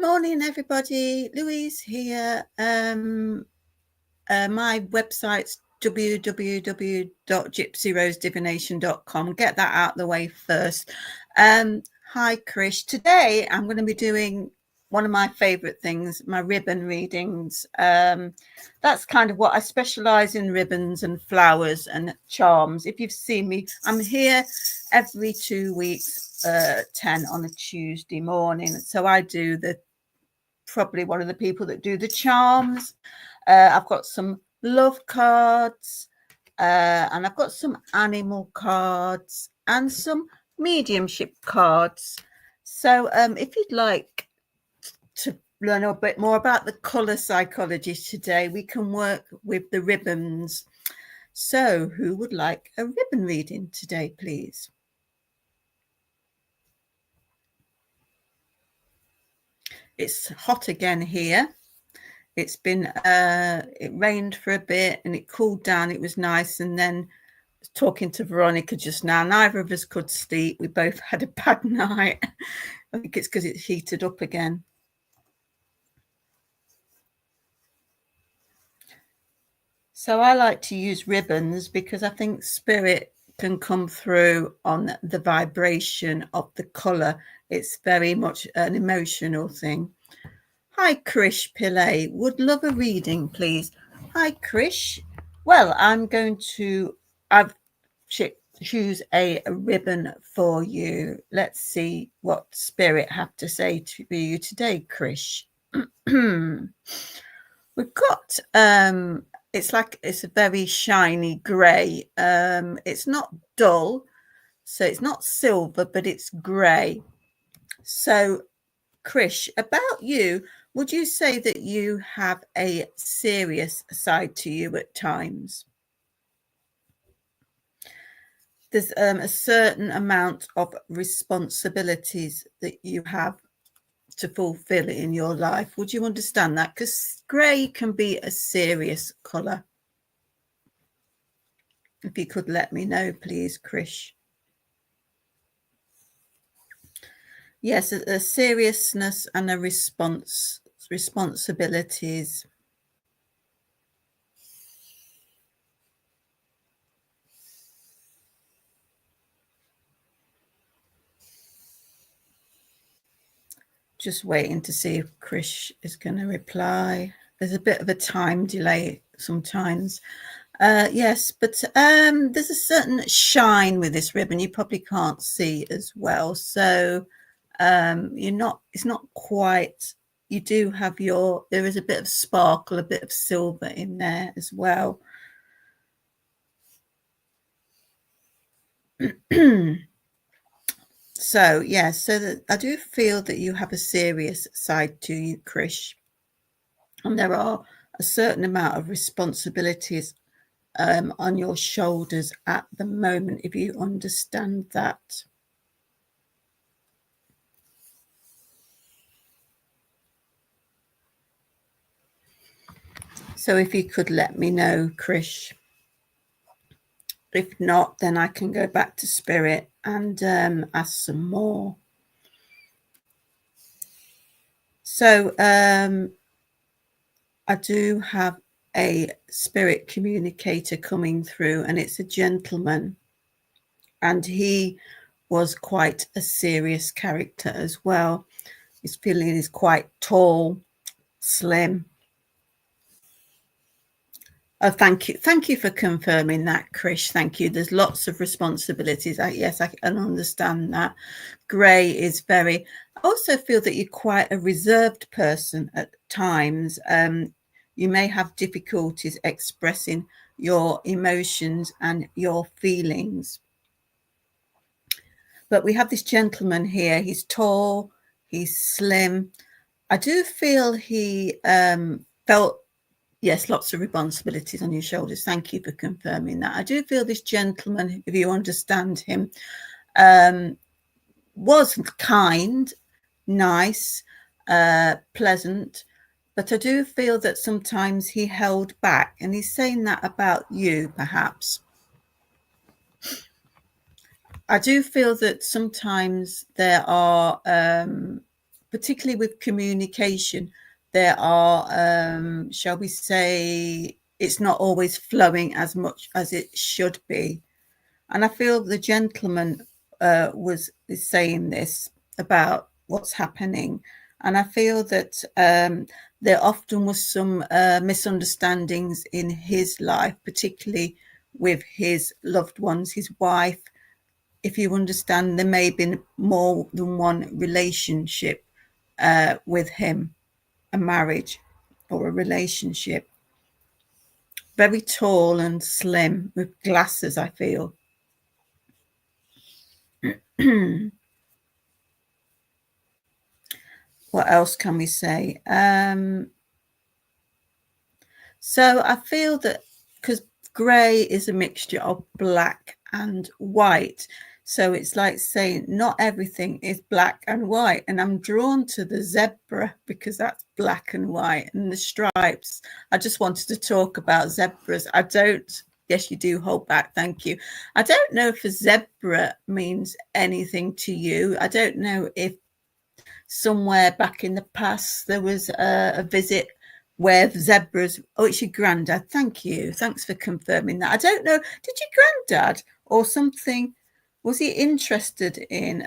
Morning, everybody. Louise here. My website's www.gypsyrosedivination.com. Get that out of the way first. Hi, Krish. Today, I'm going to be doing one of my favorite things, my ribbon readings. That's kind of what I specialize in, ribbons and flowers and charms. If you've seen me, I'm here every 2 weeks, 10 on a Tuesday morning. So I do probably one of the people that do the charms. I've got some love cards, and I've got some animal cards and some mediumship cards. So if you'd like to learn a bit more about the colour psychology today, we can work with the ribbons. So who would like a ribbon reading today, please? It's hot again here. It's been it rained for a bit and it cooled down. It was nice. And then talking to Veronica just now, neither of us could sleep. We both had a bad night. I think it's because it's heated up again. So I like to use ribbons because I think spirit can come through on the vibration of the colour. It's very much an emotional thing. Hi, Krish Pillay. Would love a reading, please. Hi, Krish. Well, I've choose a ribbon for you. Let's see what spirit have to say to you today, Krish. We've got, it's a very shiny grey. It's not dull, so it's not silver, but it's grey. So, Krish, about you, would you say that you have a serious side to you at times? There's a certain amount of responsibilities that you have to fulfill in your life. Would you understand that? Because grey can be a serious colour. If you could let me know, please, Krish. Yes, a seriousness and a responsibilities. Just waiting to see if Krish is going to reply. There's a bit of a time delay sometimes. Yes, but there's a certain shine with this ribbon you probably can't see as well. So it's not quite, you do have there is a bit of sparkle, a bit of silver in there as well. So yes, I do feel that you have a serious side to you, Krish, and there are a certain amount of responsibilities on your shoulders at the moment, if you understand that. So if you could let me know, Krish. If not, then I can go back to spirit and ask some more. So I do have a spirit communicator coming through, and it's a gentleman, and he was quite a serious character as well. His feeling is quite tall, slim. Oh, thank you for confirming that, Krish. Thank you. There's lots of responsibilities. Yes, I can understand that. Grey is I also feel that you're quite a reserved person at times. You may have difficulties expressing your emotions and your feelings. But we have this gentleman here. He's tall, he's slim. I do feel he felt, yes, lots of responsibilities on your shoulders. Thank you for confirming that. I do feel this gentleman, if you understand him, was kind, nice, pleasant, but I do feel that sometimes he held back, and he's saying that about you, perhaps. I do feel that sometimes there are particularly with communication, there are, shall we say, it's not always flowing as much as it should be. And I feel the gentleman is saying this about what's happening. And I feel that there often was some misunderstandings in his life, particularly with his loved ones, his wife. If you understand, there may have been more than one relationship with him, a marriage or a relationship. Very tall and slim with glasses, I feel. What else can we say? So I feel that because grey is a mixture of black and white, so it's like saying not everything is black and white. And I'm drawn to the zebra because that's black and white, and the stripes. I just wanted to talk about zebras. I don't. Yes, you do. Hold back. Thank you. I don't know if a zebra means anything to you. I don't know if somewhere back in the past there was a visit where zebras. Oh, it's your granddad. Thank you. Thanks for confirming that. I don't know. Did your granddad or something, was he interested in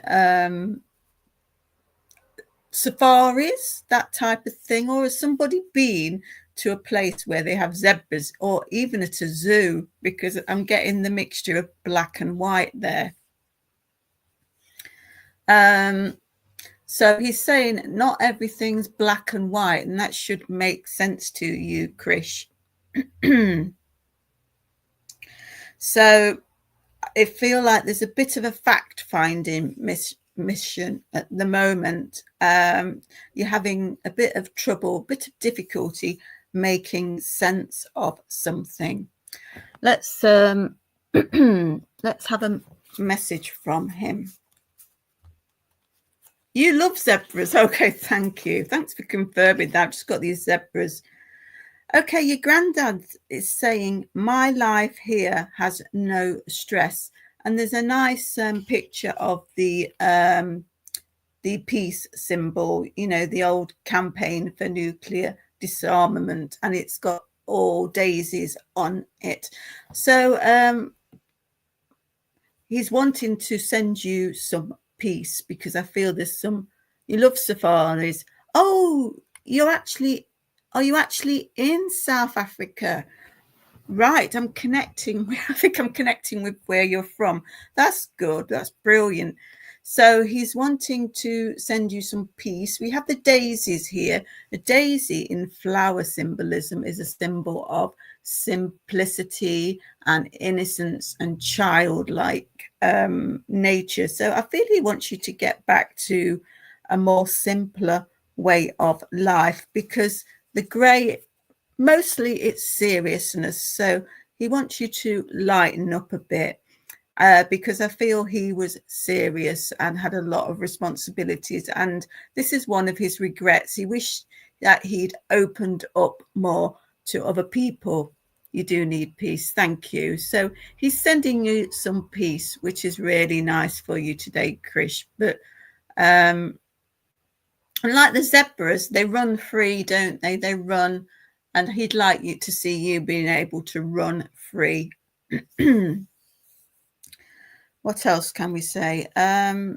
safaris, that type of thing? Or has somebody been to a place where they have zebras, or even at a zoo? Because I'm getting the mixture of black and white there. So he's saying not everything's black and white, and that should make sense to you, Krish. So I feel like there's a bit of a fact-finding mission at the moment. You're having a bit of trouble, a bit of difficulty making sense of something. Let's let's have a message from him. You love zebras. Okay, thank you. Thanks for confirming that. I've just got these zebras. Okay, your granddad is saying, my life here has no stress. And there's a nice picture of the peace symbol, you know, the old campaign for nuclear disarmament, and it's got all daisies on it. So he's wanting to send you some peace, because I feel there's some, you love safaris. Oh, are you actually in South Africa? Right, I think I'm connecting with where you're from. That's good. That's brilliant. So he's wanting to send you some peace. We have the daisies here. A daisy in flower symbolism is a symbol of simplicity and innocence and childlike nature. So I feel he wants you to get back to a more simpler way of life, because the grey, mostly it's seriousness. So he wants you to lighten up a bit, because I feel he was serious and had a lot of responsibilities. And this is one of his regrets. He wished that he'd opened up more to other people. You do need peace. Thank you. So he's sending you some peace, which is really nice for you today, Krish. But and like the zebras, they run free, don't they? They run, and he'd like you to see you being able to run free. What else can we say? Yeah,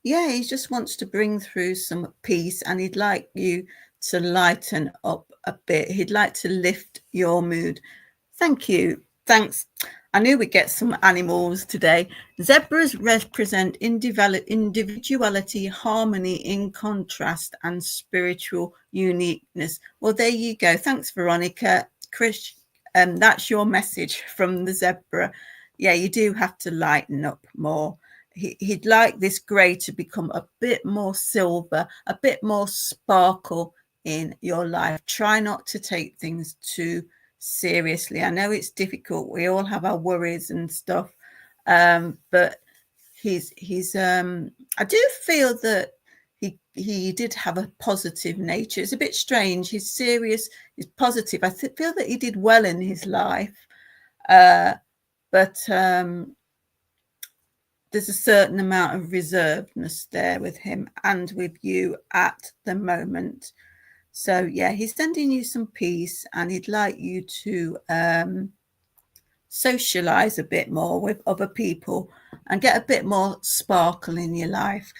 he just wants to bring through some peace, and he'd like you to lighten up a bit. He'd like to lift your mood. Thank you. Thanks. I knew we'd get some animals today. Zebras represent individuality, harmony in contrast, and spiritual uniqueness. Well, there you go. Thanks, Veronica. Krish, that's your message from the zebra. Yeah, you do have to lighten up more. He'd like this grey to become a bit more silver, a bit more sparkle in your life. Try not to take things too seriously. I know it's difficult. We all have our worries and stuff. But he's I do feel that he did have a positive nature. It's a bit strange. He's serious, he's positive. I feel that he did well in his life. But there's a certain amount of reservedness there with him and with you at the moment. So yeah, he's sending you some peace, and he'd like you to socialize a bit more with other people and get a bit more sparkle in your life.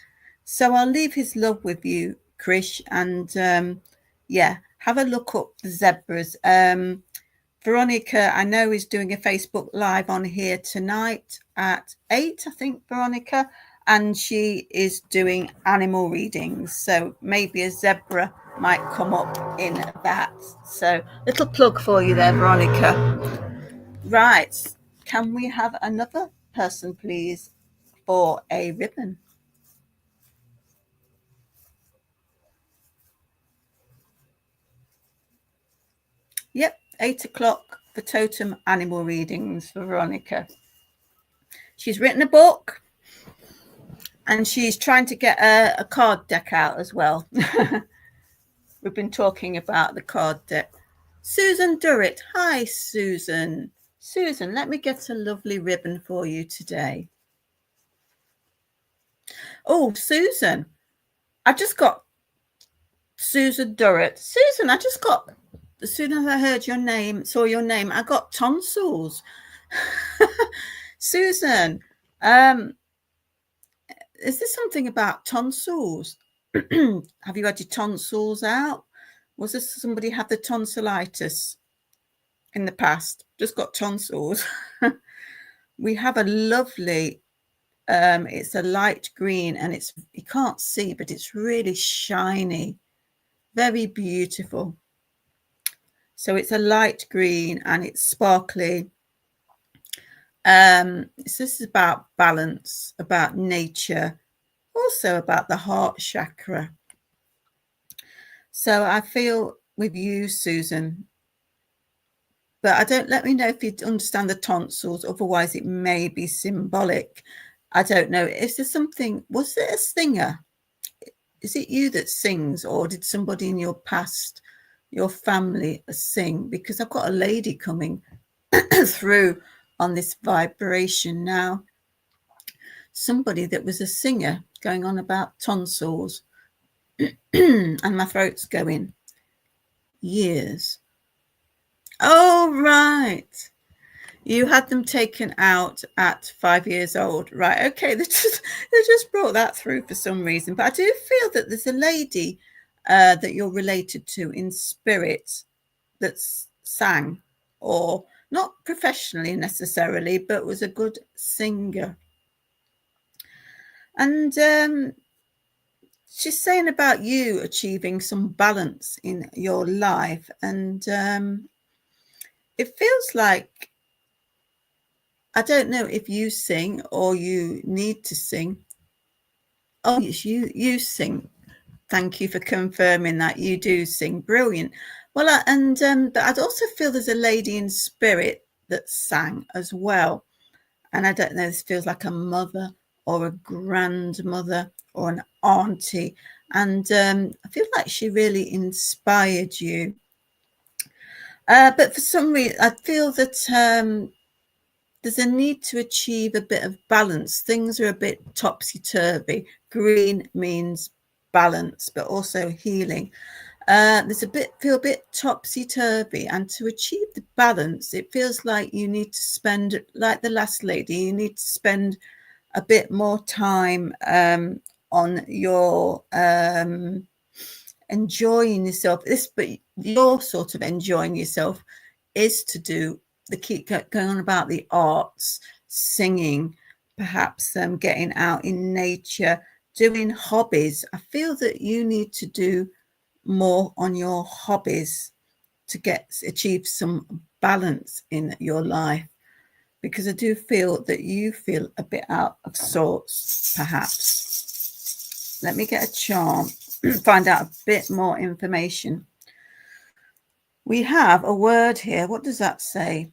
So I'll leave his love with you, Krish, and yeah, have a look up the zebras. Veronica, I know, is doing a Facebook Live on here tonight at 8, I think, Veronica, and she is doing animal readings. So maybe a zebra might come up in that. So little plug for you there, Veronica. Right. Can we have another person, please, for a ribbon? Yep, 8 o'clock for totem animal readings for Veronica. She's written a book, and she's trying to get a card deck out as well. We've been talking about the card deck. Susan Durrett. Hi, Susan. Susan, let me get a lovely ribbon for you today. Oh, Susan, I just got Susan Durrett. Susan, I just got, as soon as I heard your name, saw your name, I got tonsils. Susan, is there something about tonsils? Have you had your tonsils out? Was there somebody had the tonsillitis in the past? Just got tonsils. We have a lovely, it's a light green, and it's, you can't see, but it's really shiny, very beautiful. So it's a light green and it's sparkly. This is about balance, about nature, also about the heart chakra. So I feel with you, Susan, but I don't, let me know if you understand the tonsils, otherwise it may be symbolic. I don't know. Is there something, was it a singer? Is it you that sings, or did somebody in your past, your family, sing? Because I've got a lady coming through on this vibration now. Somebody that was a singer going on about tonsils. And my throat's going. Years. Oh, right. You had them taken out at 5 years old. Right. Okay. They just brought that through for some reason. But I do feel that there's a lady that you're related to in spirit that sang, or not professionally necessarily, but was a good singer. And she's saying about you achieving some balance in your life. And it feels like, I don't know if you sing or you need to sing. Oh, yes, you sing. Thank you for confirming that you do sing. Brilliant. Well, but I'd also feel there's a lady in spirit that sang as well. And I don't know, this feels like a mother or a grandmother or an auntie. And I feel like she really inspired you. But for some reason, I feel that there's a need to achieve a bit of balance. Things are a bit topsy-turvy. Green means balance, but also healing. There's feel a bit topsy-turvy, and to achieve the balance, it feels like you need to spend, like the last lady, you need to spend a bit more time on your enjoying yourself. But your sort of enjoying yourself is to do the keep going on about the arts, singing, perhaps getting out in nature, doing hobbies. I feel that you need to do more on your hobbies to achieve some balance in your life, because I do feel that you feel a bit out of sorts, perhaps. Let me get a charm, find out a bit more information. We have a word here. What does that say?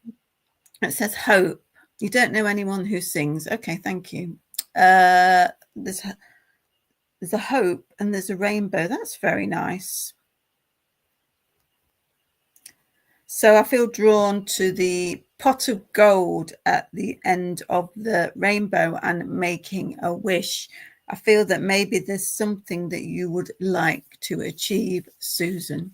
It says hope. You don't know anyone who sings. Okay, thank you. There's a hope and there's a rainbow. That's very nice. So I feel drawn to the pot of gold at the end of the rainbow and making a wish. I feel that maybe there's something that you would like to achieve, Susan.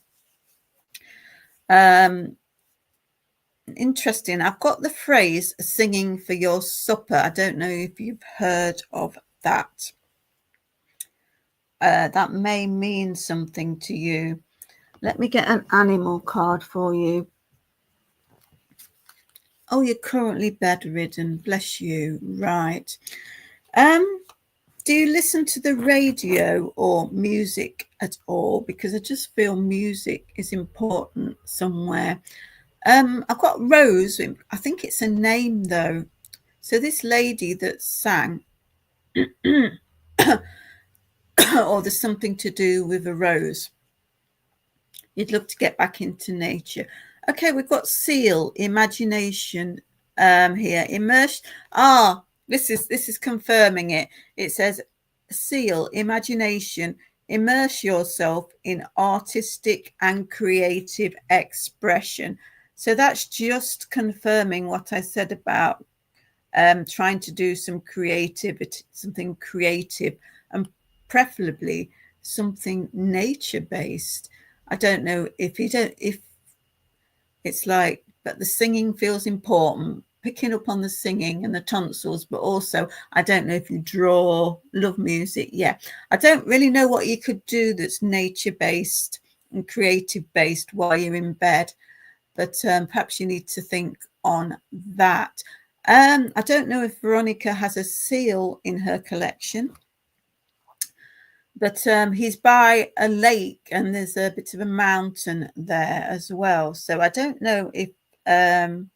Interesting. I've got the phrase singing for your supper. I don't know if you've heard of that. That may mean something to you. Let me get an animal card for you. Oh, you're currently bedridden. Bless you. Right. Do you listen to the radio or music at all? Because I just feel music is important somewhere. I've got Rose. I think it's a name though. So this lady that sang, or there's something to do with a rose. You'd love to get back into nature. Okay, we've got seal, imagination here. Immerse. This is confirming it. It says seal, imagination. Immerse yourself in artistic and creative expression. So that's just confirming what I said about trying to do some creativity, something creative, and preferably something nature-based. I don't know if it's like, but the singing feels important, picking up on the singing and the tonsils, but also I don't know if you draw, love music. Yeah, I don't really know what you could do that's nature-based and creative-based while you're in bed, but perhaps you need to think on that. I don't know if Veronica has a seal in her collection, but he's by a lake and there's a bit of a mountain there as well. So I don't know if there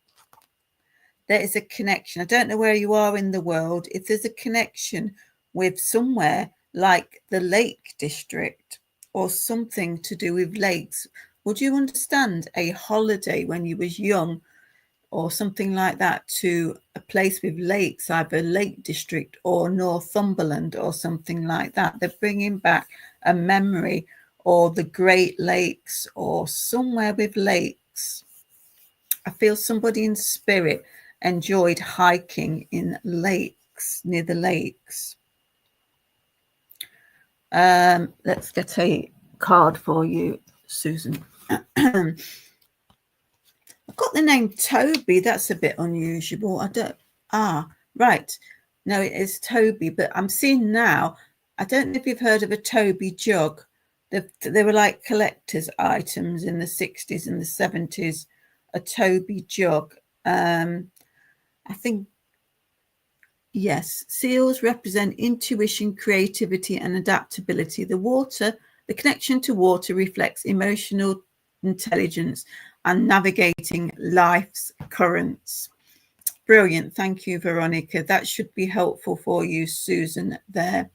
is a connection. I don't know where you are in the world. If there's a connection with somewhere like the Lake District or something to do with lakes, would you understand a holiday when you was young or something like that to a place with lakes, either Lake District or Northumberland or something like that? They're bringing back a memory, or the Great Lakes or somewhere with lakes. I feel somebody in spirit enjoyed hiking in lakes, near the lakes. Let's get a card for you, Susan. I've got the name Toby. That's a bit unusual. Right. No, it is Toby, but I'm seeing now, I don't know if you've heard of a Toby jug. They were like collector's items in the 60s and the 70s, a Toby jug. I think, yes, seals represent intuition, creativity, and adaptability. The connection to water reflects emotional intelligence and navigating life's currents. Brilliant. Thank you, Veronica. That should be helpful for you, Susan, there.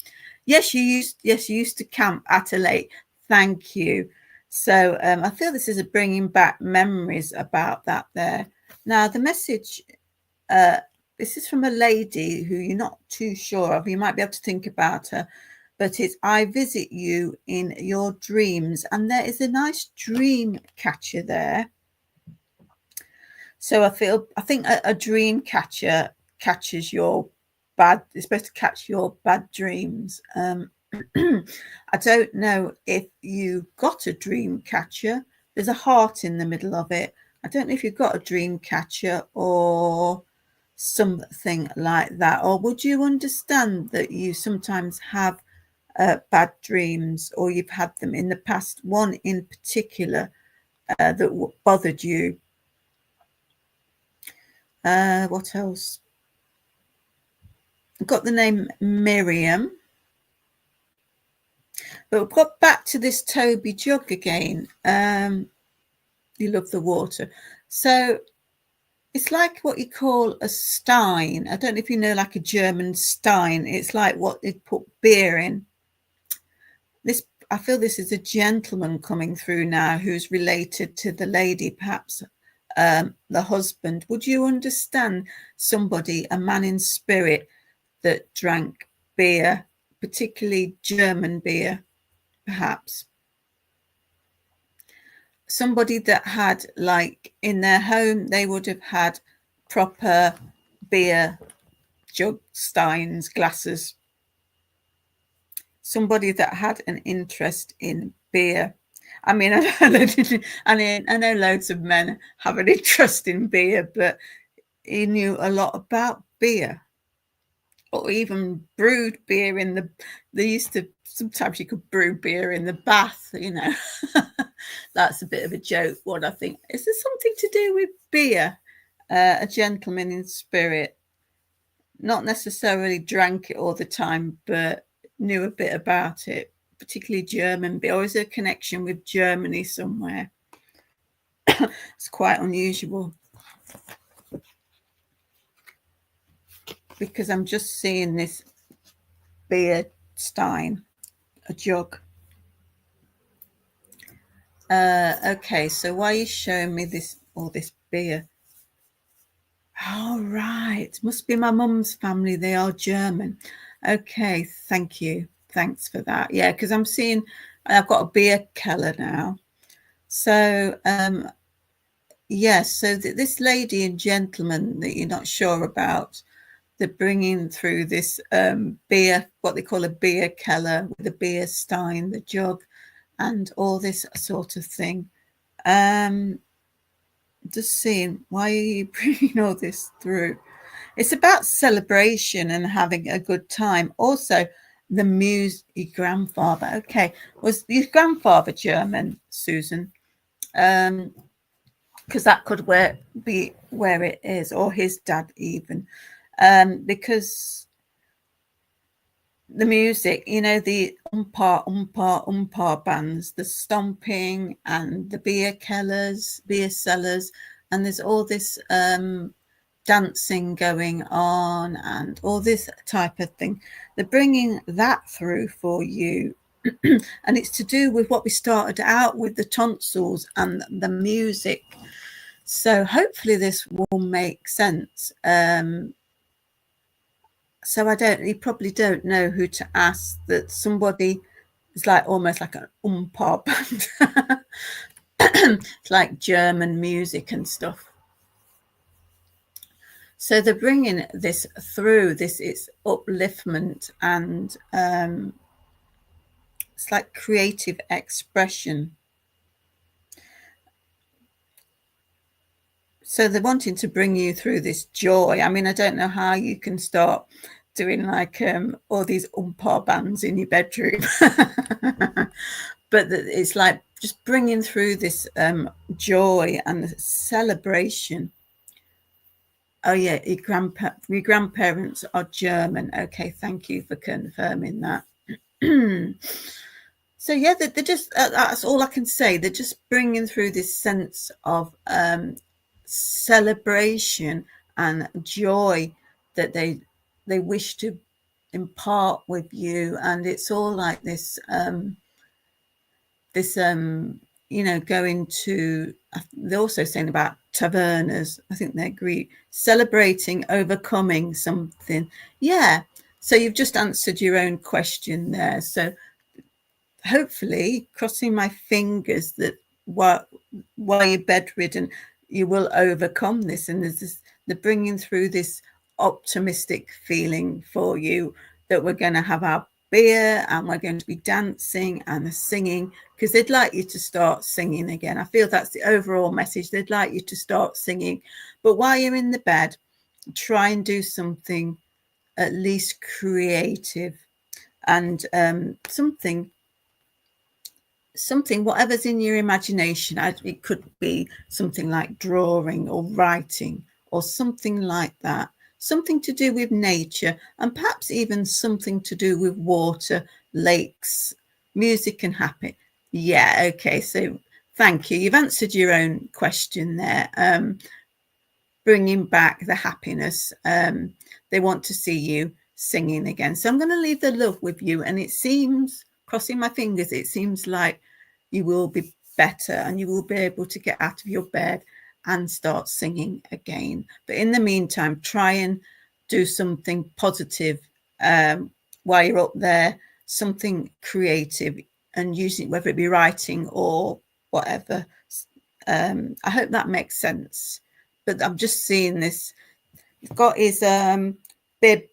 Yes, you used to camp at a lake. Thank you. So I feel this is bringing back memories about that there. Now, the message, this is from a lady who you're not too sure of. You might be able to think about her. But it's, I visit you in your dreams. And there is a nice dream catcher there. So I think a dream catcher catches your it's supposed to catch your bad dreams. I don't know if you got a dream catcher. There's a heart in the middle of it. I don't know if you've got a dream catcher or something like that. Or would you understand that you sometimes have bad dreams, or you've had them in the past, one in particular that bothered you? What else? I've got the name Miriam. But we've got back to this Toby jug again. You love the water. So it's like what you call a stein. I don't know if you know, like a German stein. It's like what they put beer in. I feel this is a gentleman coming through now who's related to the lady, perhaps the husband. Would you understand somebody, a man in spirit, that drank beer, particularly German beer, perhaps? somebody that had, like, in their home, they would have had proper beer jug, steins, glasses. Somebody that had an interest in beer. I mean, I know loads of men have an interest in beer, but he knew a lot about beer, or even brewed beer in the. They used to, sometimes you could brew beer in the bath, you know. That's a bit of a joke. What I think, is there something to do with beer? A gentleman in spirit, not necessarily drank it all the time, but knew a bit about it, particularly German beer. Or is there a connection with Germany somewhere? It's quite unusual, because I'm just seeing this beer stein, a jug. Okay, so why are you showing me this, all this beer? Oh, right. Must be my mum's family. They are German. Okay, thank you. Thanks for that. Yeah, because I'm seeing, I've got a beer keller now. So, yes, so this lady and gentleman that you're not sure about, they're bringing through this beer, what they call a beer keller, with a beer stein, the jug, and all this sort of thing. Just seeing, why are you bringing all this through? It's about celebration and having a good time. Also, the music. Your grandfather, okay, was your grandfather German, Susan? Because that could be where it is, or his dad even, because the music, you know, the umpar bands, the stomping and the beer sellers, and there's all this dancing going on and all this type of thing. They're bringing that through for you. And it's to do with what we started out with, the tonsils and the music. So hopefully this will make sense. So you probably don't know who to ask. That somebody is like almost like an umpar band. It's like German music and stuff. So they're bringing this through. It's upliftment, and it's like creative expression. So they're wanting to bring you through this joy. I mean, I don't know how you can start doing like all these umpar bands in your bedroom. But it's like just bringing through this joy and celebration. Oh yeah, your grandparents are German. Okay, thank you for confirming that. So yeah, they're just, that's all I can say. They're just bringing through this sense of celebration and joy that they wish to impart with you. And it's all like this you know, going to, they're also saying about tavernas, I think they're Greek, celebrating overcoming something. Yeah, so you've just answered your own question there. So hopefully, crossing my fingers that while you're bedridden, you will overcome this. And there's this, they're bringing through this optimistic feeling for you, that we're going to have our beer and we're going to be dancing and singing, because they'd like you to start singing again. I feel that's the overall message. They'd like you to start singing. But while you're in the bed, try and do something at least creative, and something, whatever's in your imagination. It could be something like drawing or writing or something like that. Something to do with nature, and perhaps even something to do with water, lakes, music and happy. Yeah, okay, so thank you. You've answered your own question there. Bringing back the happiness. They want to see you singing again. So I'm going to leave the love with you. And it seems, crossing my fingers, it seems like you will be better and you will be able to get out of your bed and start singing again. But in the meantime, try and do something positive while you're up there, something creative, and using, whether it be writing or whatever. I hope that makes sense. But I'm just seeing this. He's got his bib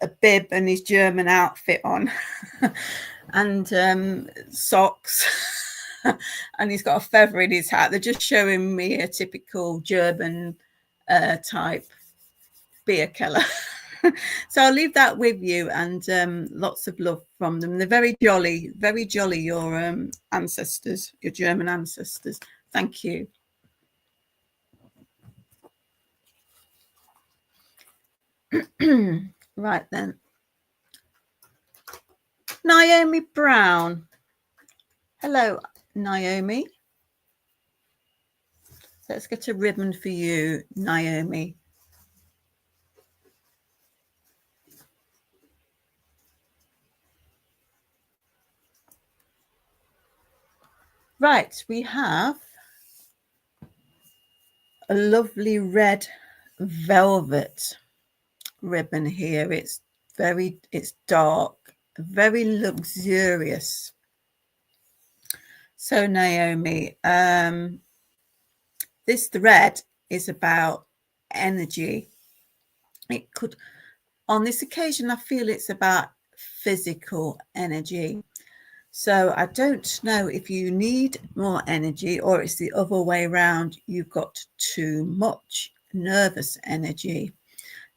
and his German outfit on and socks. And he's got a feather in his hat. They're just showing me a typical German type beer keller. So I'll leave that with you, and lots of love from them. They're very jolly, your ancestors, your German ancestors. Thank you. Right then. Naomi Brown. Hello, Naomi. Let's get a ribbon for you, Naomi. Right, we have a lovely red velvet ribbon here. It's dark, very luxurious. So Naomi, this thread is about energy. It could, on this occasion, I feel it's about physical energy. So I don't know if you need more energy or it's the other way around. You've got too much nervous energy.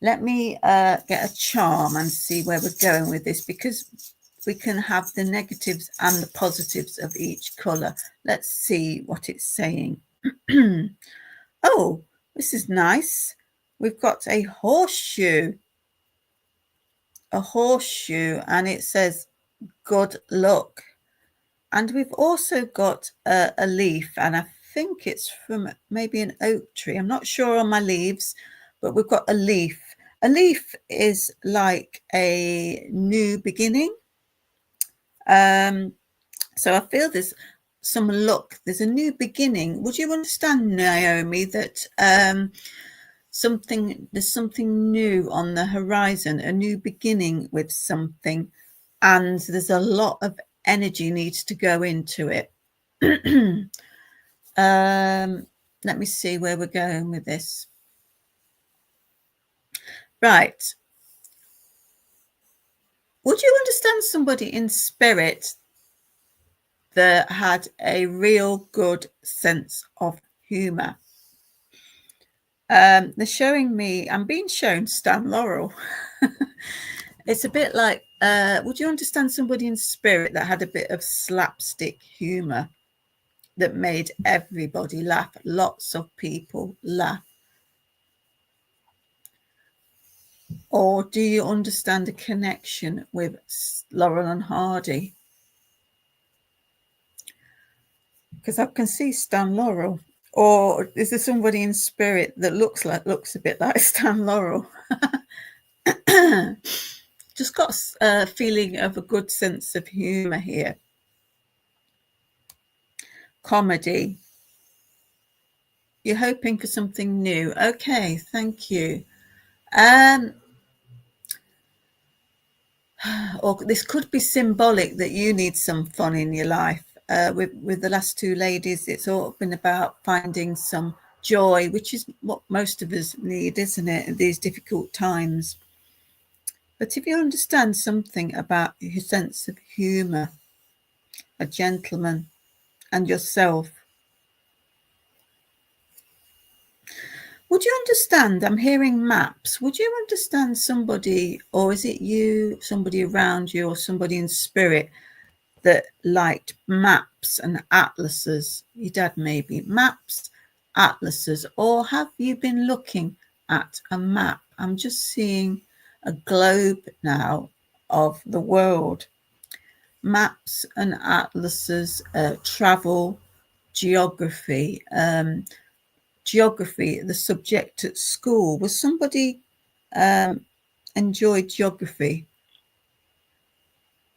Let me get a charm and see where we're going with this, because we can have the negatives and the positives of each colour. Let's see what it's saying. Oh, this is nice. We've got a horseshoe. And it says good luck. And we've also got a leaf, and I think it's from maybe an oak tree. I'm not sure on my leaves, but we've got a leaf. A leaf is like a new beginning. So I feel there's some luck. There's a new beginning. Would you understand, Naomi, that there's something new on the horizon, a new beginning with something, and there's a lot of energy needs to go into it. Let me see where we're going with this. Right. Would you understand somebody in spirit that had a real good sense of humour? They're showing me, I'm being shown Stan Laurel. It's a bit like, would you understand somebody in spirit that had a bit of slapstick humour that made everybody laugh, lots of people laugh? Or do you understand a connection with Laurel and Hardy? Because I can see Stan Laurel. Or is there somebody in spirit that looks a bit like Stan Laurel? Just got a feeling of a good sense of humour here. Comedy. You're hoping for something new. Okay, thank you. Or this could be symbolic that you need some fun in your life. With the last two ladies, it's all been about finding some joy, which is what most of us need, isn't it, in these difficult times? But if you understand something about your sense of humour, a gentleman, and yourself, would you understand? I'm hearing maps. Would you understand somebody, or is it you, somebody around you, or somebody in spirit that liked maps and atlases? Your dad maybe. Maps, atlases. Or have you been looking at a map? I'm just seeing a globe now of the world. Maps and atlases, travel, geography. Geography, the subject at school. Was somebody enjoyed geography?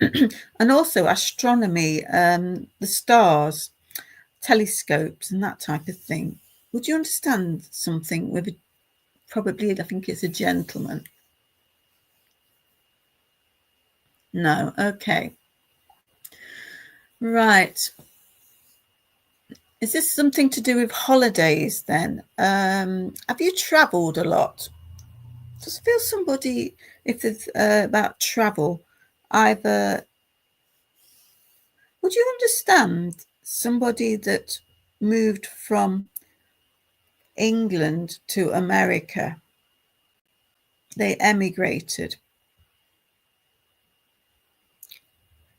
And also astronomy, the stars, telescopes and that type of thing. Would you understand something with probably, I think it's a gentleman. No, okay. Right. Is this something to do with holidays then? Have you travelled a lot? Just feel somebody, if it's about travel, either, would you understand somebody that moved from England to America? They emigrated.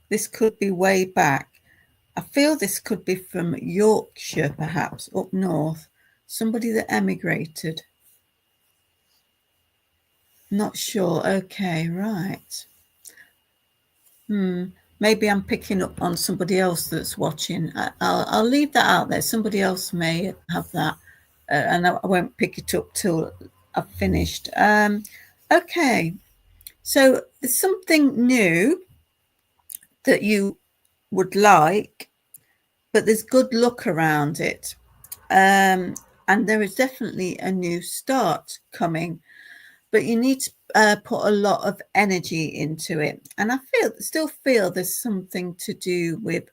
This could be way back. I feel this could be from Yorkshire, perhaps, up north. Somebody that emigrated. Not sure. Okay, right. Maybe I'm picking up on somebody else that's watching. I'll leave that out there. Somebody else may have that, and I won't pick it up till I've finished. Okay, so there's something new that you would like, but there's good luck around it. And there is definitely a new start coming, but you need to put a lot of energy into it. And I still feel there's something to do with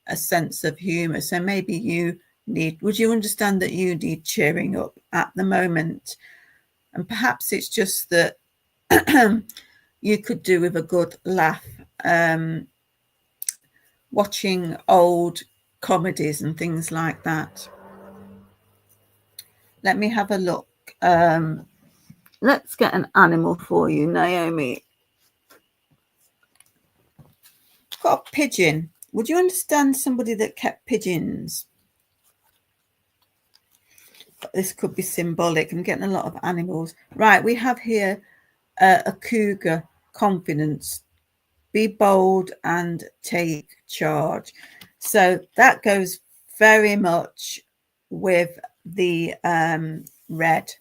a sense of humor. So maybe would you understand that you need cheering up at the moment? And perhaps it's just that you could do with a good laugh, watching old comedies and things like that. Let me have a look. Let's get an animal for you, Naomi. Got a pigeon. Would you understand somebody that kept pigeons? This could be symbolic. I'm getting a lot of animals. Right, we have here a cougar, confidence. Be bold and take charge. So that goes very much with the red.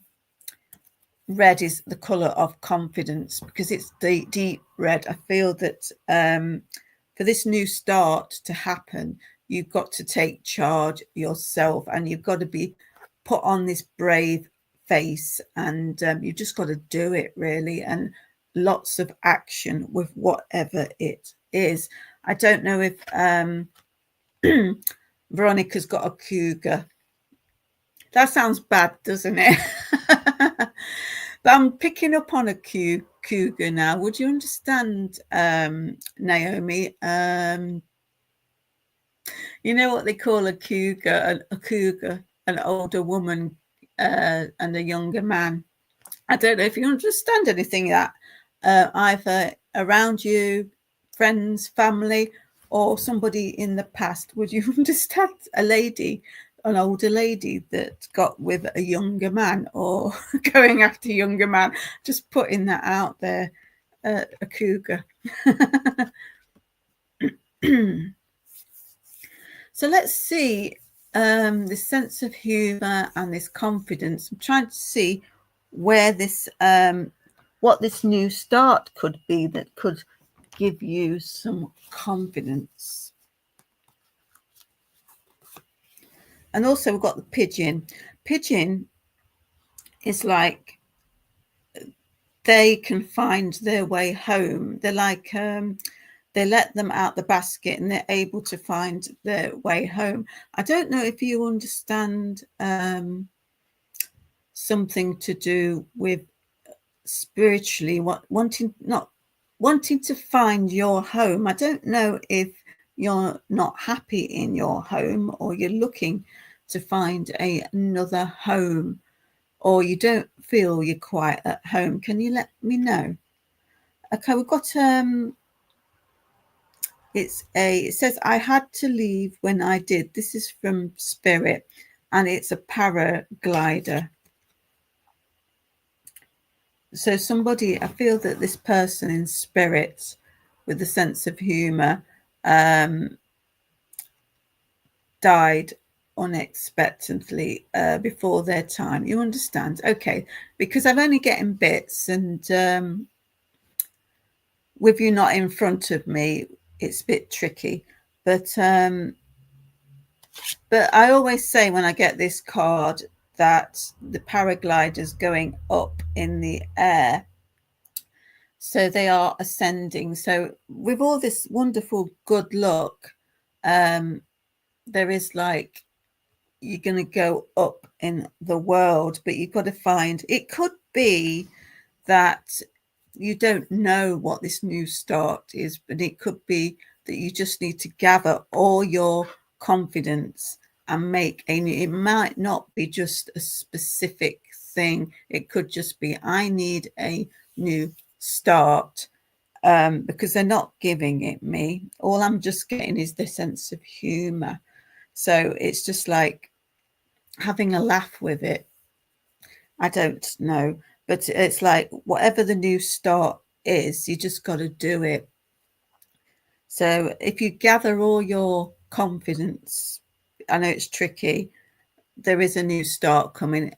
Red is the color of confidence because it's deep red. I feel that for this new start to happen, you've got to take charge yourself, and you've got to be put on this brave face, and you've just got to do it, really, and lots of action with whatever it is. I don't know if Veronica's got a cougar. That sounds bad, doesn't it? But I'm picking up on a cougar now. Would you understand, Naomi? You know what they call a cougar? A cougar, an older woman and a younger man. I don't know if you understand anything that either around you, friends, family, or somebody in the past. Would you understand a lady, an older lady that got with a younger man or going after a younger man? Just putting that out there, a cougar. So let's see this sense of humor and this confidence. I'm trying to see where this, what this new start could be that could give you some confidence. And also we've got the pigeon. Pigeon is like they can find their way home. They're like they let them out the basket and they're able to find their way home. I don't know if you understand something to do with spiritually, wanting to find your home. I don't know if you're not happy in your home, or you're looking to find another home, or you don't feel you're quite at home. Can you let me know? Okay, we've got it says I had to leave when I did. This is from Spirit, and it's a paraglider. So somebody, I feel that this person in spirit with a sense of humor died unexpectedly before their time. You understand? Okay, because I'm only getting bits, and with you not in front of me, it's a bit tricky. But I always say when I get this card that the paraglider's going up in the air. So they are ascending. So with all this wonderful good luck, there is like you're going to go up in the world, but you've got to find, it could be that you don't know what this new start is, but it could be that you just need to gather all your confidence and make a new, it might not be just a specific thing. It could just be, I need a new start, because they're not giving it me. All I'm just getting is the sense of humor. So it's just like having a laugh with it. I don't know, but it's like whatever the new start is, you just got to do it. So if you gather all your confidence, I know it's tricky, there is a new start coming.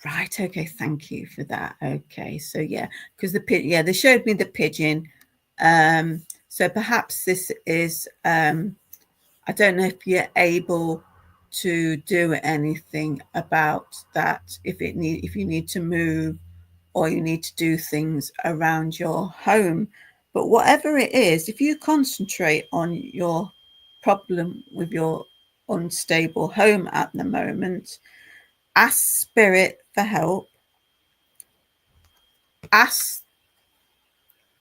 Right, okay, thank you for that. Okay, so yeah, because they showed me the pigeon. So perhaps this is, I don't know if you're able to do anything about that, if you need to move or you need to do things around your home. But whatever it is, if you concentrate on your problem with your unstable home at the moment, ask spirit for help. Ask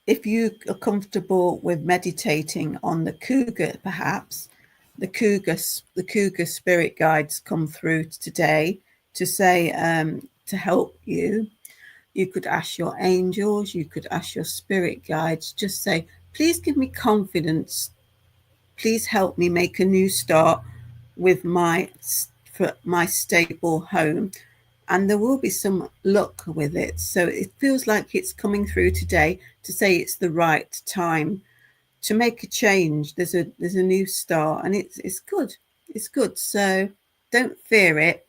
if you are comfortable with meditating on the cougar, perhaps. The cougar spirit guides come through today to say, to help you. You could ask your angels, you could ask your spirit guides, just say, please give me confidence. Please help me make a new start with my stable home. And there will be some luck with it. So it feels like it's coming through today to say it's the right time to make a change. There's a new start, and it's good. It's good. So don't fear it.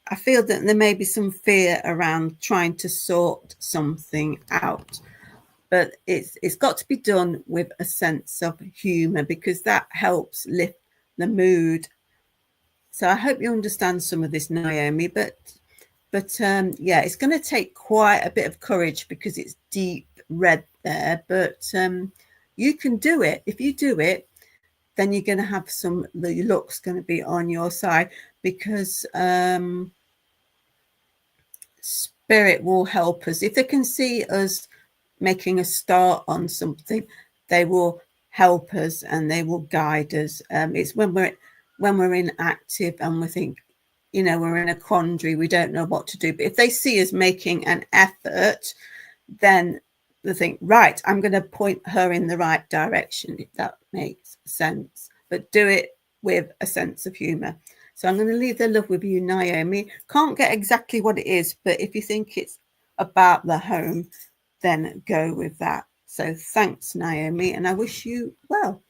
I feel that there may be some fear around trying to sort something out, but it's got to be done with a sense of humor, because that helps lift the mood. So I hope you understand some of this, Naomi, but yeah, it's going to take quite a bit of courage because it's deep red there, but you can do it. If you do it, then you're going to have the luck's going to be on your side, because spirit will help us. If they can see us making a start on something, they will help us and they will guide us. It's when we're inactive and we think, we're in a quandary, we don't know what to do. But if they see us making an effort, then they think, right, I'm going to point her in the right direction, if that makes sense. But do it with a sense of humor. So I'm going to leave the love with you, Naomi. Can't get exactly what it is, but if you think it's about the home, then go with that. So thanks, Naomi, and I wish you well.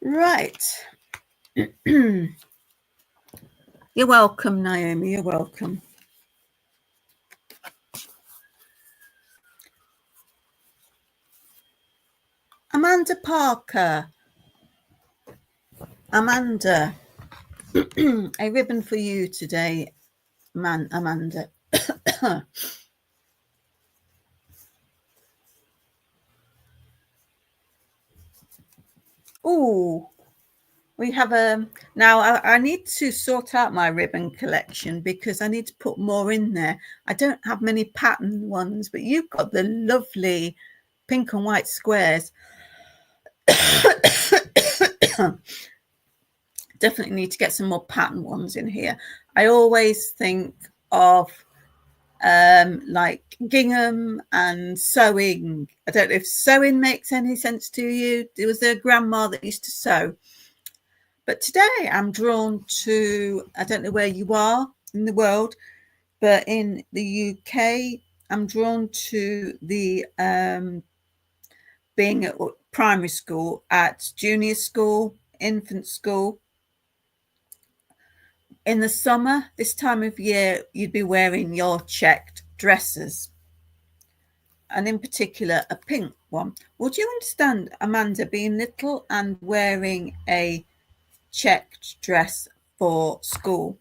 Right. You're welcome, Naomi. You're welcome. Amanda Parker. Amanda, a ribbon for you today, Amanda. Oh, we have now I need to sort out my ribbon collection, because I need to put more in there. I don't have many pattern ones, but you've got the lovely pink and white squares. Definitely need to get some more pattern ones in here. I always think of like gingham and sewing. I don't know if sewing makes any sense to you. There was a grandma that used to sew. But today I'm drawn to, I don't know where you are in the world, but in the UK, I'm drawn to the being at primary school, at junior school, infant school. In the summer, this time of year, you'd be wearing your checked dresses, and in particular, a pink one. Would you understand, Amanda, being little and wearing a checked dress for school?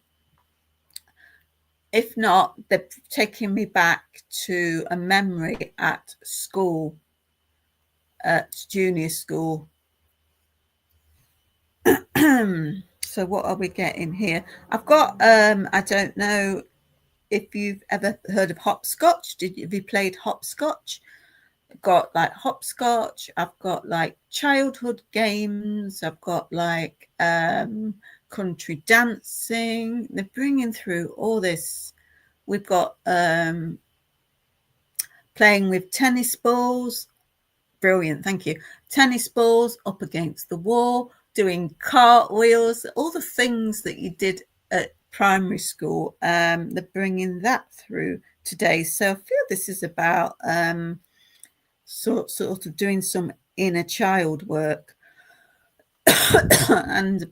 If not, they're taking me back to a memory at school. at junior school. So what are we getting here? I've got I don't know if you've ever heard of hopscotch. Have you played hopscotch? I've got like hopscotch. I've got like childhood games. I've got like country dancing. They're bringing through all this. We've got playing with tennis balls. Brilliant, thank you. Tennis balls up against the wall, doing cartwheels, all the things that you did at primary school. They're bringing that through today. So I feel this is about sort of doing some inner child work. And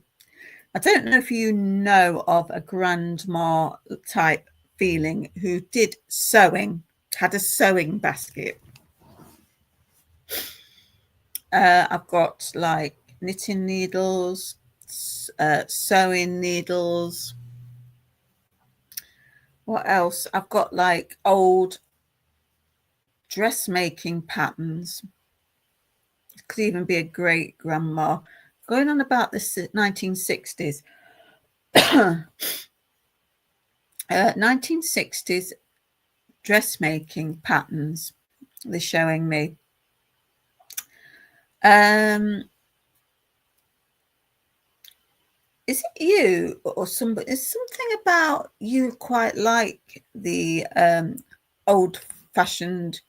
I don't know if you know of a grandma type feeling who did sewing, had a sewing basket. I've got like knitting needles, sewing needles. What else? I've got like old dressmaking patterns. Could even be a great grandma. Going on about the 1960s. 1960s dressmaking patterns they're showing me. Is it you or somebody? Is something about you quite like the old-fashioned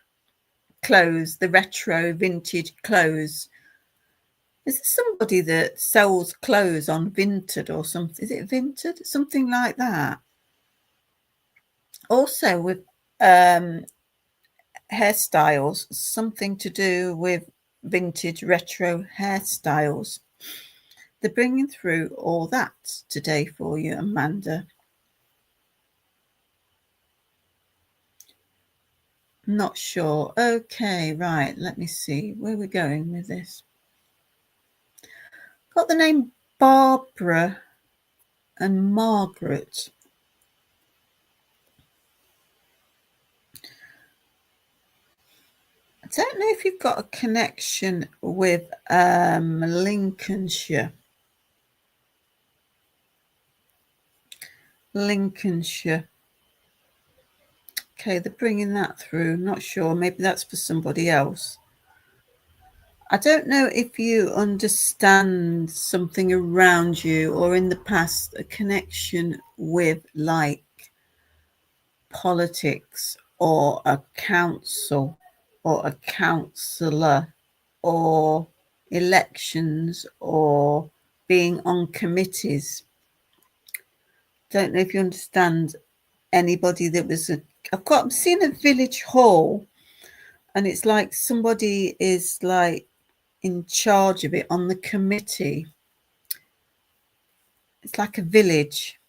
clothes, the retro vintage clothes? Is there somebody that sells clothes on Vinted or something? Is it Vinted? Something like that. Also with hairstyles, something to do with vintage retro hairstyles. They're bringing through all that today for you, Amanda. Not sure. Okay, right. Let me see where we're going with this. Got the name Barbara and Margaret. I don't know if you've got a connection with Lincolnshire. Lincolnshire. Okay, they're bringing that through. Not sure. Maybe that's for somebody else. I don't know if you understand something around you or in the past a connection with like politics or a council or a councillor or elections or being on committees. Don't know if you understand anybody that was I've seen a village hall and it's like somebody is like in charge of it on the committee. It's like a village.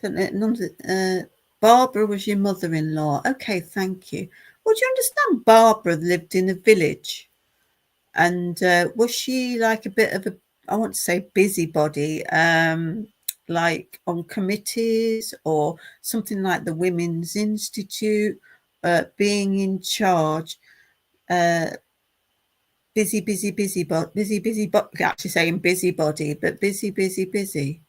Don't know, Barbara was your mother-in-law. Okay, thank you. Well, do you understand Barbara lived in a village? And was she like a bit of a, I want to say busybody, like on committees or something like the Women's Institute, being in charge, busy, actually saying busybody, but busy.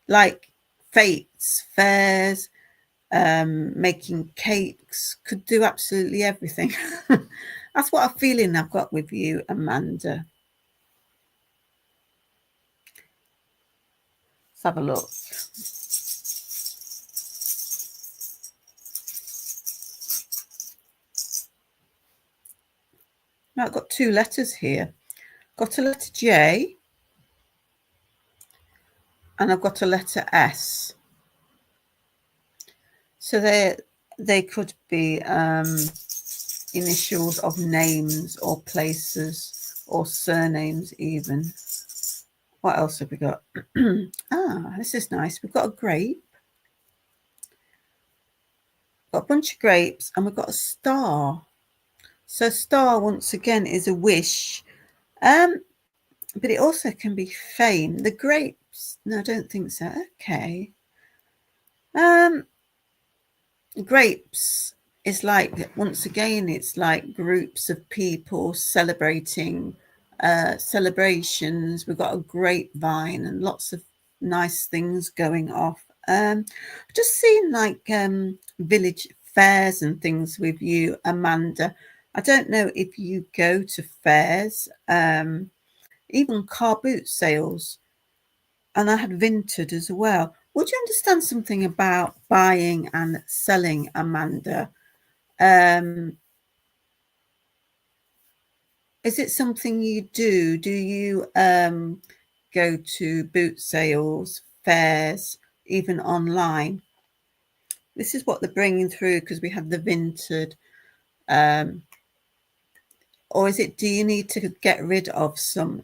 Like fetes, fairs, making cakes, could do absolutely everything. That's what a feeling I've got with you, Amanda. Let's have a look. Now I've got two letters here. Got a letter J and I've got a letter S. So they could be initials of names or places or surnames even. What else have we got? This is nice. We've got a grape. Got a bunch of grapes and we've got a star. So star once again is a wish. But it also can be fame. The grapes, no, I don't think so. Okay. Grapes it's like, once again, it's like groups of people celebrating celebrations. We've got a grapevine and lots of nice things going off. Just seeing like village fairs and things with you, Amanda. I don't know if you go to fairs, even car boot sales, and I had vintage as well. Would you understand something about buying and selling, Amanda? Um, is it something you do? Do you go to boot sales, fairs, even online? This is what they're bringing through, because we have the vintage. Or is it, do you need to get rid of some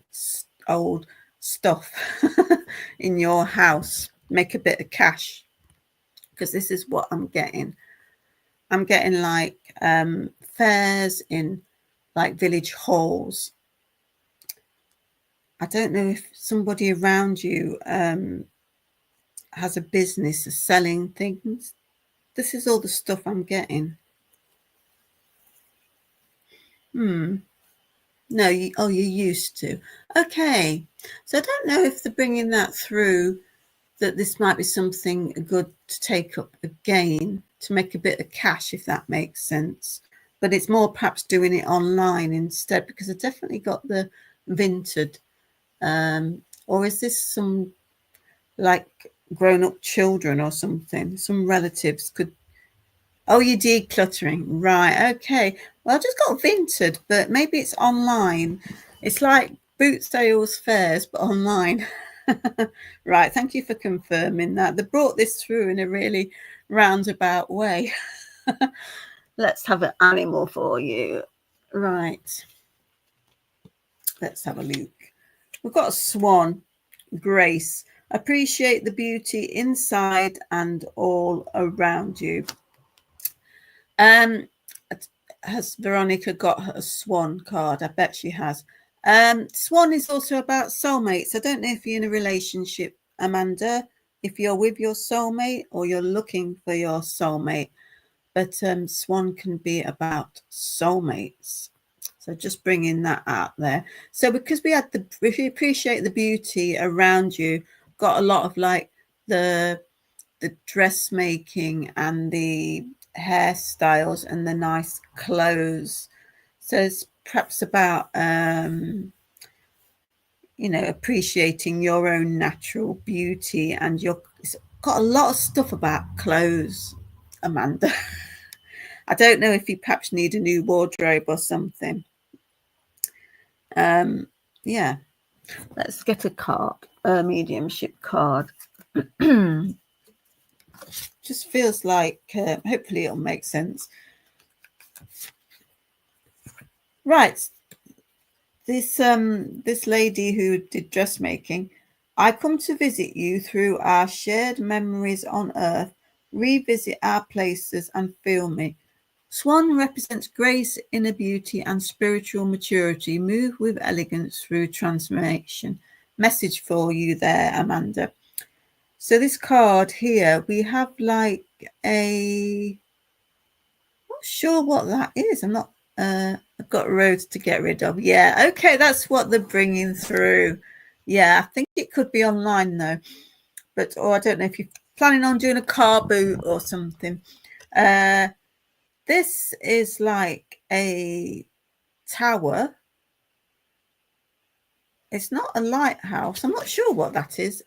old stuff in your house, make a bit of cash? Because this is what I'm getting. I'm getting like fairs in like village halls. I don't know if somebody around you has a business of selling things. This is all the stuff I'm getting. No, you used to. Okay. So I don't know if they're bringing that through, that this might be something good to take up again, to make a bit of cash, if that makes sense. But it's more perhaps doing it online instead, because I definitely got the vintage. Or is this some like grown-up children or something? Some relatives could. Oh, you're decluttering, right? Okay. Well, I just got vintage, but maybe it's online. It's like boot sales fairs, but online. Right. Thank you for confirming that. They brought this through in a really roundabout way. Let's have an animal for you. Right. Let's have a look. We've got a swan. Grace. Appreciate the beauty inside and all around you. Has Veronica got a swan card? I bet she has. Swan is also about soulmates. I don't know if you're in a relationship, Amanda, if you're with your soulmate or you're looking for your soulmate, but swan can be about soulmates. So just bringing that out there. So because we appreciate the beauty around you, got a lot of like the dressmaking and the hairstyles and the nice clothes. So it's perhaps about appreciating your own natural beauty, and it's got a lot of stuff about clothes, Amanda. I don't know if you perhaps need a new wardrobe or something. Yeah, let's get a card, a mediumship card. Just feels like hopefully it'll make sense. Right. This lady who did dressmaking. I come to visit you through our shared memories on earth, revisit our places and feel me. Swan represents grace, inner beauty and spiritual maturity. Move with elegance through transformation. Message for you there, Amanda. So this card here, we have like not sure what that is. I'm not, I've got roads to get rid of. Yeah, okay, that's what they're bringing through. Yeah, I think it could be online though. But, I don't know if you're planning on doing a car boot or something. This is like a tower. It's not a lighthouse. I'm not sure what that is.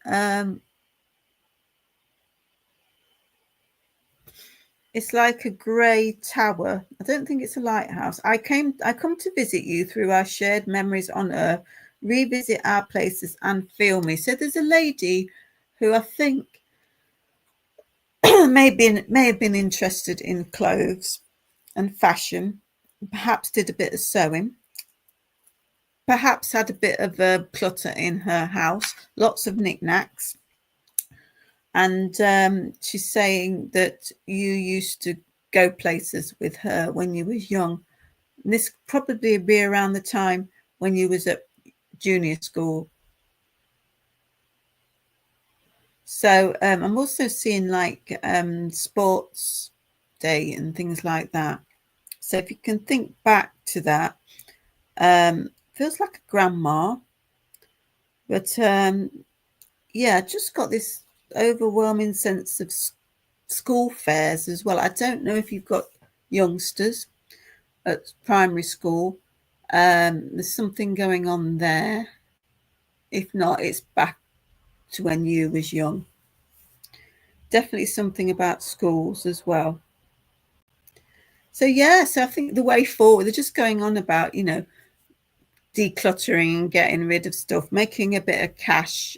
It's like a grey tower. I don't think it's a lighthouse. I come to visit you through our shared memories on earth, revisit our places and feel me. So there's a lady who I think may have been interested in clothes and fashion, perhaps did a bit of sewing, perhaps had a bit of a clutter in her house, lots of knickknacks. And she's saying that you used to go places with her when you was young. And this probably be around the time when you was at junior school. So I'm also seeing like sports estate and things like that. So if you can think back to that, feels like a grandma, but yeah, just got this overwhelming sense of school fairs as well. I don't know if you've got youngsters at primary school. There's something going on there. If not, it's back to when you was young. Definitely something about schools as well. So yeah, so I think the way forward, they're just going on about, you know, decluttering and getting rid of stuff, making a bit of cash,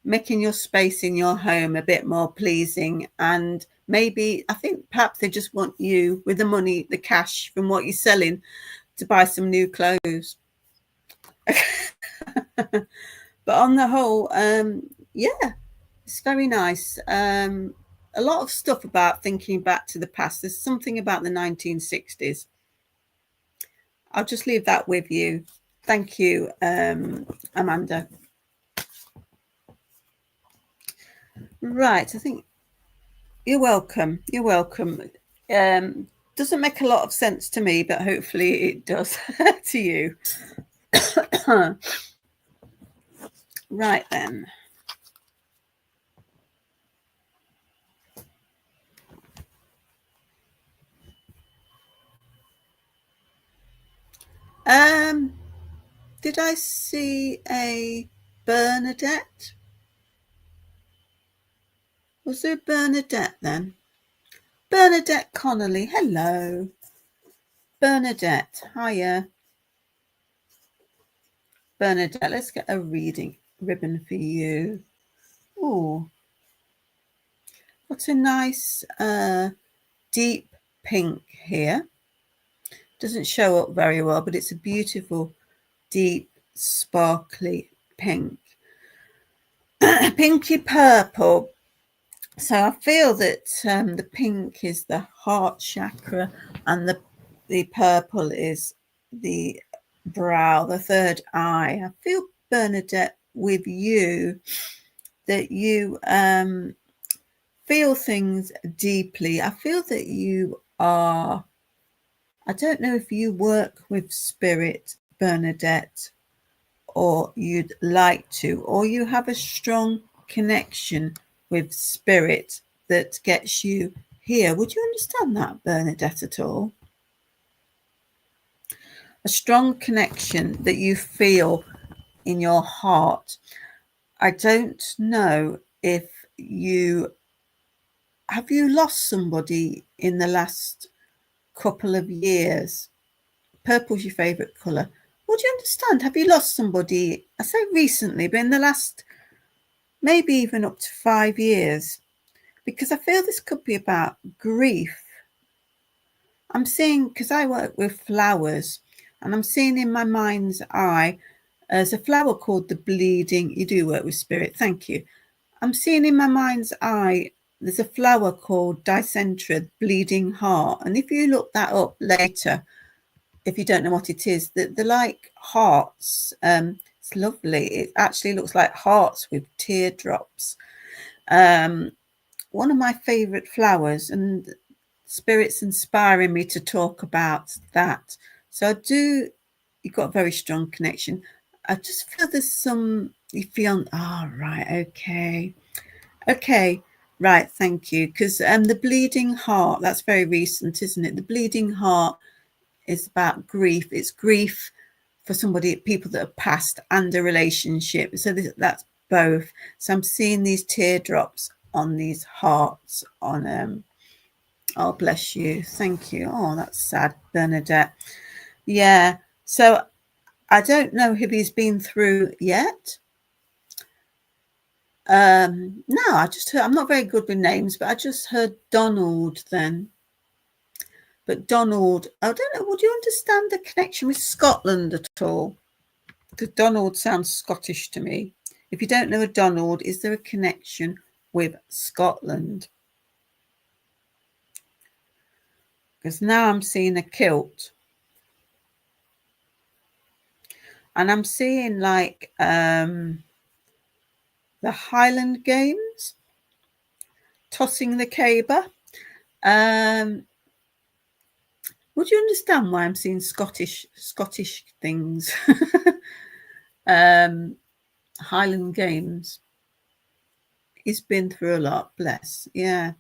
making your space in your home a bit more pleasing. And maybe, I think perhaps they just want you with the money, the cash from what you're selling, to buy some new clothes. But on the whole, yeah, it's very nice. A lot of stuff about thinking back to the past. There's something about the 1960s. I'll just leave that with you. Thank you, Amanda. Right, I think you're welcome. You're welcome. Doesn't make a lot of sense to me, but hopefully it does to you. Right then. Did I see a Bernadette? Was there Bernadette then? Bernadette Connolly. Hello. Bernadette. Hiya. Bernadette, let's get a reading ribbon for you. Oh, what a nice deep pink here. Doesn't show up very well, but it's a beautiful, deep, sparkly pink. Pinky purple. So I feel that the pink is the heart chakra and the purple is the brow, the third eye. I feel, Bernadette, with you, that you feel things deeply. I feel that you are, I don't know if you work with spirit, Bernadette, or you'd like to, or you have a strong connection with spirit that gets you here. Would you understand that, Bernadette, at all? A strong connection that you feel in your heart. I don't know if you have you lost somebody in the last couple of years. Purple's your favourite colour. Would you understand? Have you lost somebody, I say recently, but in the last maybe even up to 5 years? Because I feel this could be about grief. I'm seeing, because I work with flowers, and I'm seeing in my mind's eye, there's a flower called the bleeding, you do work with spirit, thank you. I'm seeing in my mind's eye, there's a flower called Dicentra, bleeding heart. And if you look that up later, if you don't know what it is, they're like hearts. It's lovely. It actually looks like hearts with teardrops. One of my favourite flowers, and spirit's inspiring me to talk about that. So I do, you've got a very strong connection. I just feel there's some, you feel, right, okay, right, thank you. Because the bleeding heart, that's very recent, isn't it? The bleeding heart is about grief. It's grief for somebody, people that have passed, and a relationship. So that's both. So I'm seeing these teardrops on these hearts on oh, bless you, thank you. Oh, that's sad, Bernadette. Yeah, so I don't know if he's been through yet. No, I just heard, I'm not very good with names, but I just heard Donald then. But Donald, I don't know, would you understand the connection with Scotland at all? Because Donald sounds Scottish to me. If you don't know a Donald, is there a connection with Scotland? Because now I'm seeing a kilt. And I'm seeing like the Highland Games, tossing the caber. Would you understand why I'm seeing Scottish things? Highland Games. He's been through a lot, bless. Yeah.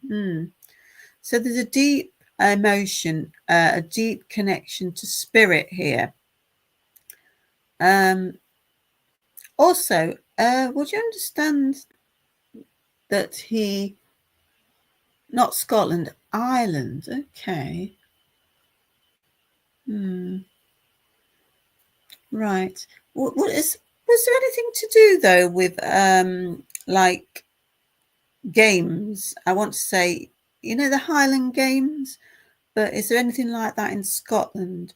So there's a deep emotion, a deep connection to spirit here. Also, would you understand that he, not Scotland, Ireland? Okay. Right. Was there anything to do though with like games? I want to say, the Highland Games, but is there anything like that in Scotland?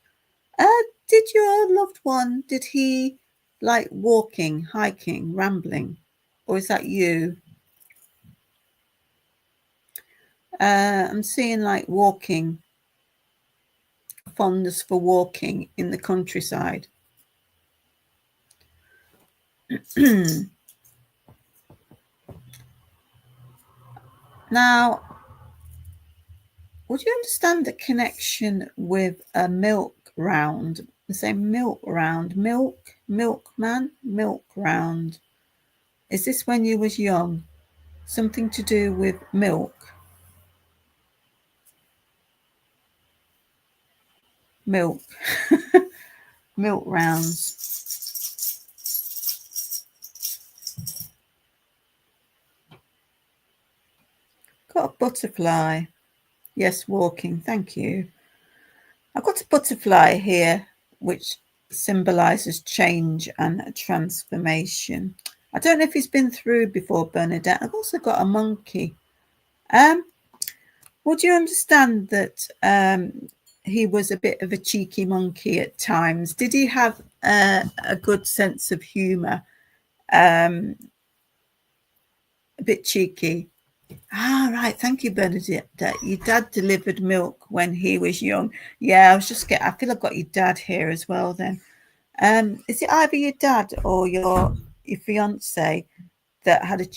Did your loved one, did he like walking, hiking, rambling, or is that you? I'm seeing like walking, fondness for walking in the countryside. Now, would you understand the connection with a milk round? The same milk round, milkman, milk round. Is this when you was young? Something to do with milk? Milk. Milk rounds. Got a butterfly. Yes, walking. Thank you. I've got a butterfly here, which symbolizes change and transformation. I don't know if he's been through before, Bernadette. I've also got a monkey. Would you understand that he was a bit of a cheeky monkey at times? Did he have a good sense of humour? A bit cheeky. Right. Thank you, Bernadette. Your dad delivered milk when he was young. Yeah, I feel I've got your dad here as well then. Is it either your dad or your fiance that had a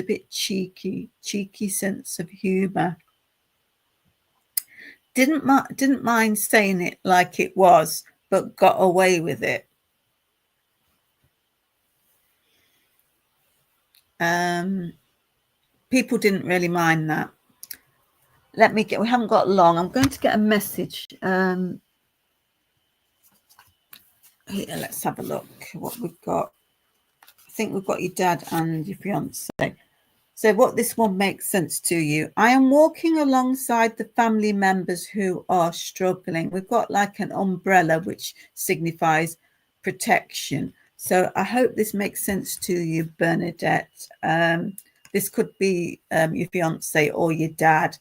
bit cheeky sense of humour? Didn't mind saying it like it was, but got away with it. People didn't really mind that. We haven't got long. I'm going to get a message. Here, let's have a look what we've got. I think we've got your dad and your fiance. So what this one makes sense to you. I am walking alongside the family members who are struggling. We've got like an umbrella, which signifies protection. So I hope this makes sense to you, Bernadette. This could be your fiance or your dad.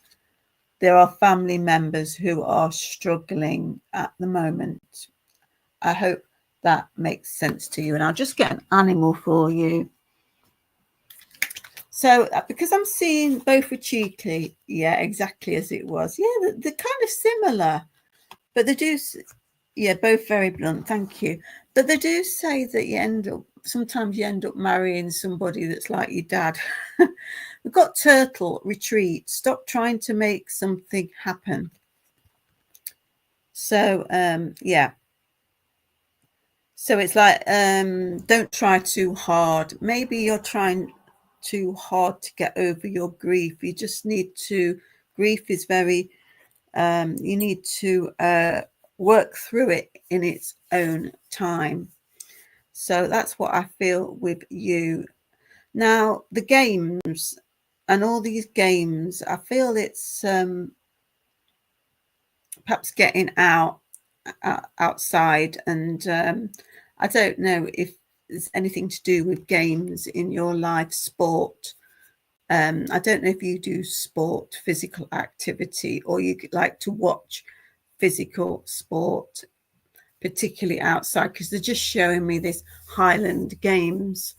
There are family members who are struggling at the moment. I hope that makes sense to you. And I'll just get an animal for you. So because I'm seeing both were cheeky, yeah, exactly as it was. Yeah, they're kind of similar, but they do, yeah, both very blunt. Thank you. But they do say that sometimes you end up marrying somebody that's like your dad. We've got turtle, retreat, stop trying to make something happen. So, yeah. So it's like, don't try too hard. Maybe you're trying too hard to get over your grief. You just need to, grief is very, you need to work through it in its own time. So that's what I feel with you. Now, the games and all these games, I feel it's perhaps getting outside, and I don't know if there's anything to do with games in your life, sport. I don't know if you do sport, physical activity, or you like to watch physical sport, particularly outside, because they're just showing me this Highland Games.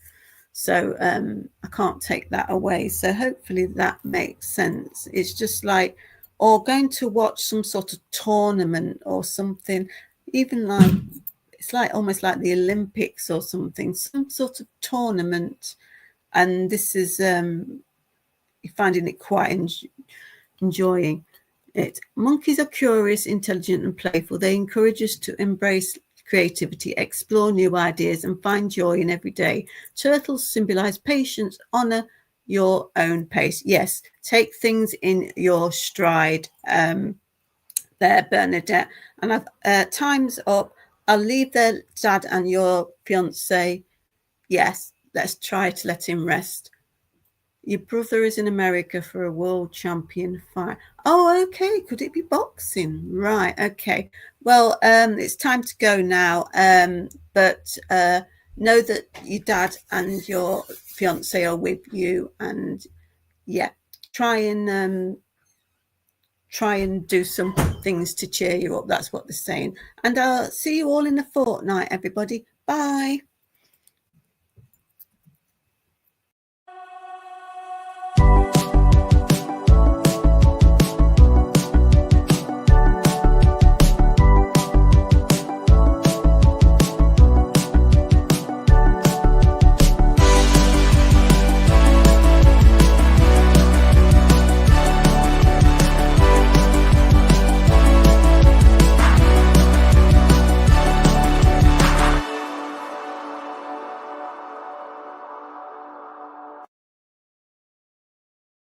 So I can't take that away. So hopefully that makes sense. It's just like, or going to watch some sort of tournament or something, even like, it's like almost like the Olympics or something, some sort of tournament. And this is, you're finding it quite enjoying it. Monkeys are curious, intelligent, and playful. They encourage us to embrace creativity, explore new ideas, and find joy in every day. Turtles symbolize patience, honor your own pace. Yes, take things in your stride. There, Bernadette. And time's up. I'll leave there, Dad, and your fiance. Yes, let's try to let him rest. Your brother is in America for a world champion fight. Oh, okay. Could it be boxing? Right. Okay. Well, it's time to go now. But know that your dad and your fiance are with you, and yeah, try and do some things to cheer you up. That's what they're saying. And I'll see you all in a fortnight, everybody. Bye.